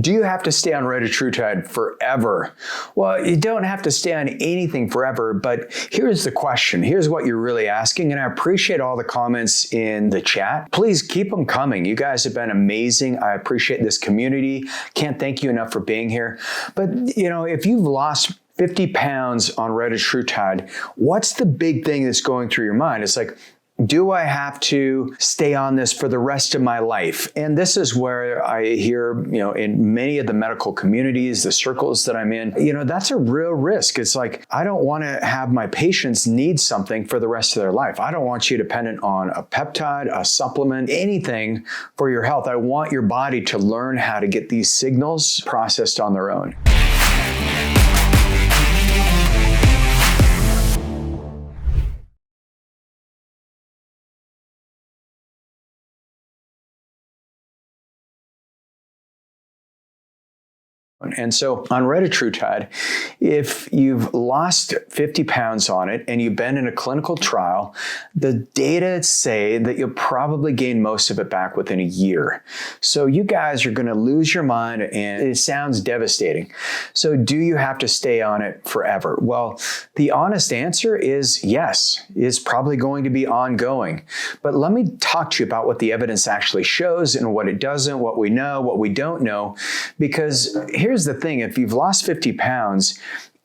Do you have to stay on Retatrutide forever? Well, you don't have to stay on anything forever, but here's the question. Here's what you're really asking, and I appreciate all the comments in the chat. Please keep them coming. You guys have been amazing. I appreciate this community. Can't thank you enough for being here. But, if you've lost 50 pounds on Retatrutide, what's the big thing that's going through your mind? It's like, do I have to stay on this for the rest of my life? And this is where I hear, in many of the medical communities, the circles that I'm in, that's a real risk. It's like, I don't want to have my patients need something for the rest of their life. I don't want you dependent on a peptide, a supplement, anything for your health. I want your body to learn how to get these signals processed on their own. And so on Retatrutide, if you've lost 50 pounds on it and you've been in a clinical trial, the data say that you'll probably gain most of it back within a year. So you guys are going to lose your mind, and it sounds devastating. So do you have to stay on it forever? Well, the honest answer is yes. It's probably going to be ongoing. But let me talk to you about what the evidence actually shows and what it doesn't, what we know, what we don't know, because here's the thing. If you've lost 50 pounds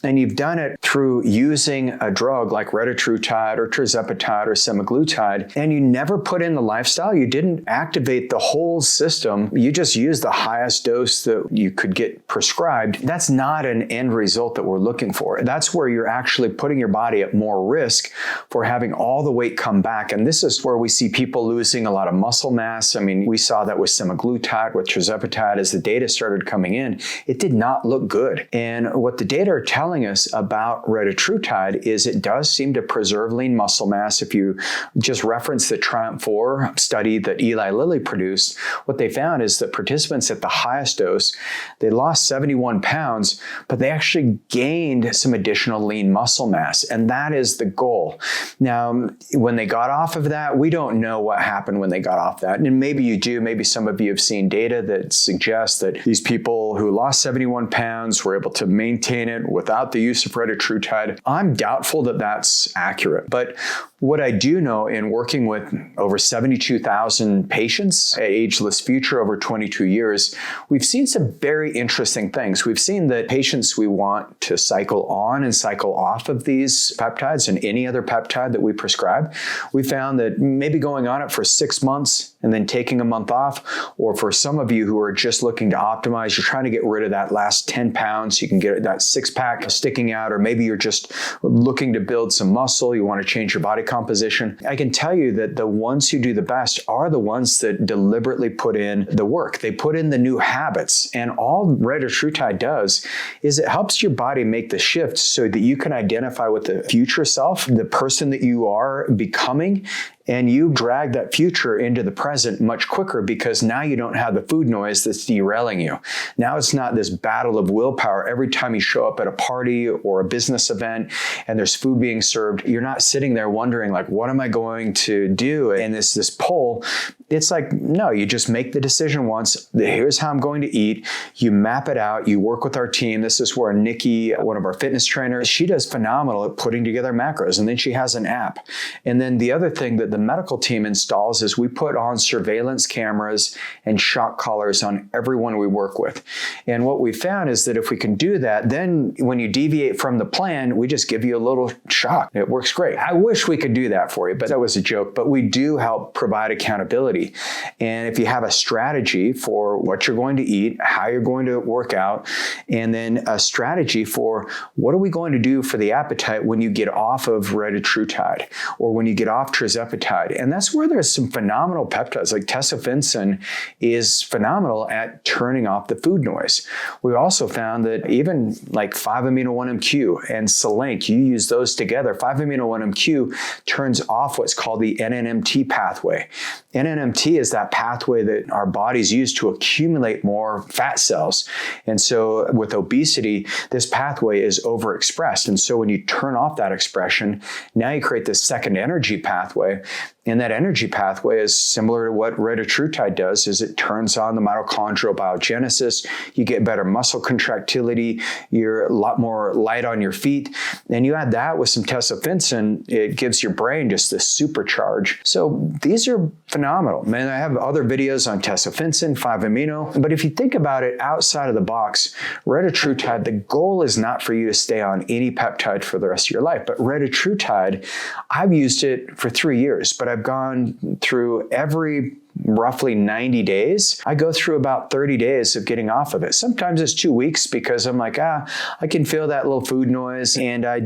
and you've done it through using a drug like Retatrutide or tirzepatide or semaglutide, and you never put in the lifestyle, you didn't activate the whole system, you just used the highest dose that you could get prescribed, that's not an end result that we're looking for. That's where you're actually putting your body at more risk for having all the weight come back. And this is where we see people losing a lot of muscle mass. I mean, we saw that with semaglutide, with tirzepatide, as the data started coming in, it did not look good. And what the data are telling us about Retatrutide is it does seem to preserve lean muscle mass. If you just reference the TRIUMPH-4 study that Eli Lilly produced, what they found is that participants at the highest dose, they lost 71 pounds, but they actually gained some additional lean muscle mass, and that is the goal. Now, when they got off of that, we don't know what happened when they got off that, and maybe you do. Maybe some of you have seen data that suggests that these people who lost 71 pounds were able to maintain it without the use of Retatrutide. I'm doubtful that that's accurate. But what I do know, in working with over 72,000 patients at Ageless Future over 22 years, we've seen some very interesting things. We've seen that patients we want to cycle on and cycle off of these peptides and any other peptide that we prescribe, we found that maybe going on it for 6 months and then taking a month off, or for some of you who are just looking to optimize, you're trying to get rid of that last 10 pounds so you can get that six-pack sticking out, or maybe you're just looking to build some muscle, you want to change your body composition. I can tell you that the ones who do the best are the ones that deliberately put in the work. They put in the new habits, and all Retatrutide does is it helps your body make the shift so that you can identify with the future self, the person that you are becoming, and you drag that future into the present much quicker, because now you don't have the food noise that's derailing you. Now it's not this battle of willpower every time you show up at a party or a business event and there's food being served. You're not sitting there wondering, like, what am I going to do? And this pull. It's like, no, you just make the decision once. Here's how I'm going to eat. You map it out. You work with our team. This is where Nikki, one of our fitness trainers, she does phenomenal at putting together macros. And then she has an app. And then the other thing that the medical team installs is we put on surveillance cameras and shock collars on everyone we work with. And what we found is that if we can do that, then when you deviate from the plan, we just give you a little shock. It works great. I wish we could do that for you, but that was a joke. But we do help provide accountability. And if you have a strategy for what you're going to eat, how you're going to work out, and then a strategy for what are we going to do for the appetite when you get off of Retatrutide or when you get off tirzepatide. And that's where there's some phenomenal peptides, like tesofensin is phenomenal at turning off the food noise. We also found that even like 5-amino-1-MQ and Selenk, you use those together. 5-amino-1-MQ turns off what's called the NNMT pathway. NNMT is that pathway that our bodies use to accumulate more fat cells. And so with obesity, this pathway is overexpressed. And so when you turn off that expression, now you create this second energy pathway. And that energy pathway is similar to what Retatrutide does, is it turns on the mitochondrial biogenesis. You get better muscle contractility. You're a lot more light on your feet. And you add that with some tesofensin, it gives your brain just this supercharge. So these are phenomenal. Man, I have other videos on tesofensin, 5-amino. But if you think about it outside of the box, Retatrutide, the goal is not for you to stay on any peptide for the rest of your life. But Retatrutide, I've used it for 3 years, but I've gone through every roughly 90 days. I go through about 30 days of getting off of it. Sometimes it's 2 weeks because I'm like, I can feel that little food noise, and I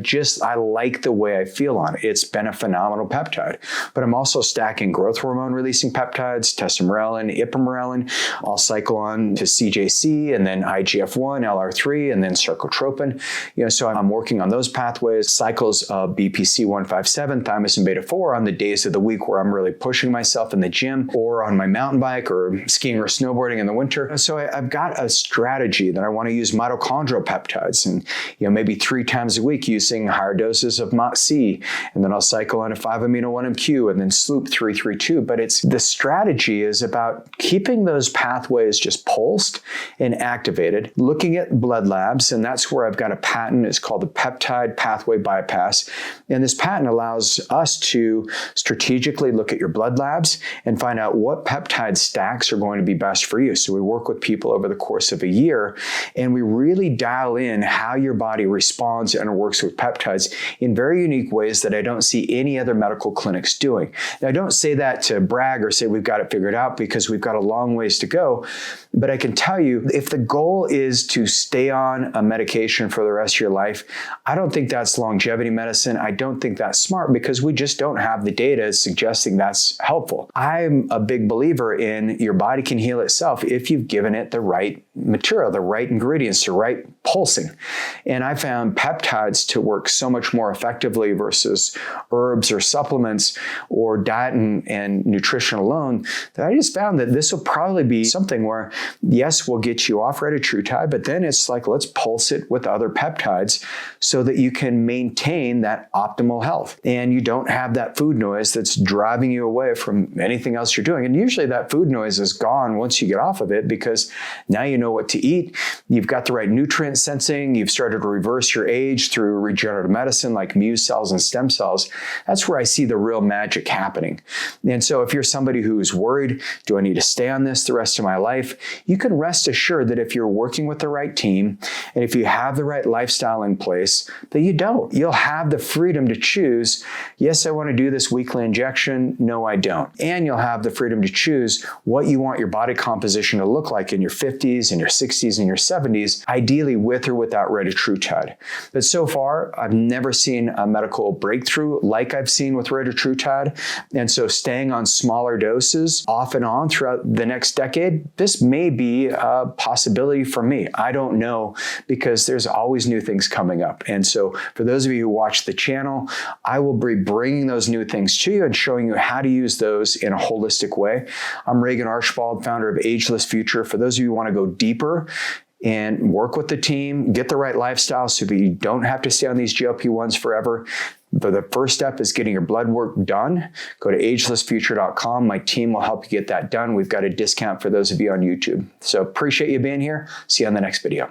like the way I feel on it. It's been a phenomenal peptide. But I'm also stacking growth hormone releasing peptides, tesamorelin, ipamorelin. I'll cycle on to CJC and then IGF-1, LR3, and then sarcotropin. So I'm working on those pathways, cycles of BPC-157, thymosin beta-4 on the days of the week where I'm really pushing myself in the gym or on my mountain bike or skiing or snowboarding in the winter. So I've got a strategy that I want to use mitochondrial peptides, and maybe 3 times a week using higher doses of MOTC, and then I'll cycle on a 5-amino-1-MQ and then SLOOP 332. But the strategy is about keeping those pathways just pulsed and activated, looking at blood labs, and that's where I've got a patent. It's called the peptide pathway bypass. And this patent allows us to strategically look at your blood labs and find out what peptide stacks are going to be best for you. So we work with people over the course of a year, and we really dial in how your body responds and works with peptides in very unique ways that I don't see any other medical clinics doing. Now, I don't say that to brag or say we've got it figured out, because we've got a long ways to go. But I can tell you, if the goal is to stay on a medication for the rest of your life, I don't think that's longevity medicine. I don't think that's smart, because we just don't have the data suggesting that's helpful. I'm a big believer in your body can heal itself if you've given it the right material, the right ingredients, the right pulsing. And I found peptides to work so much more effectively versus herbs or supplements or diet and nutrition alone, that I just found that this will probably be something where, yes, we'll get you off Retatrutide, but then it's like, let's pulse it with other peptides so that you can maintain that optimal health. And you don't have that food noise that's driving you away from anything else you're doing. And usually that food noise is gone once you get off of it, because now you know what to eat. You've got the right nutrient sensing. You've started to reverse your age through regenerative medicine like muse cells and stem cells. That's where I see the real magic happening. And so if you're somebody who's worried, do I need to stay on this the rest of my life? You can rest assured that if you're working with the right team and if you have the right lifestyle in place, that you don't. You'll have the freedom to choose, yes, I want to do this weekly injection. No, I don't. And you'll have the freedom to choose what you want your body composition to look like in your 50s and your 60s and your 70s, ideally with or without Retatrutide. But so far, I've never seen a medical breakthrough like I've seen with Retatrutide. And so staying on smaller doses off and on throughout the next decade, this may be a possibility for me. I don't know, because there's always new things coming up. And so for those of you who watch the channel, I will be bringing those new things to you and showing you how to use those in a holistic way. I'm Regan Archibald, founder of Ageless Future. For those of you who want to go deeper and work with the team, get the right lifestyle so that you don't have to stay on these GLP-1s forever, but the first step is getting your blood work done. Go to agelessfuture.com. My team will help you get that done. We've got a discount for those of you on YouTube. So appreciate you being here. See you on the next video.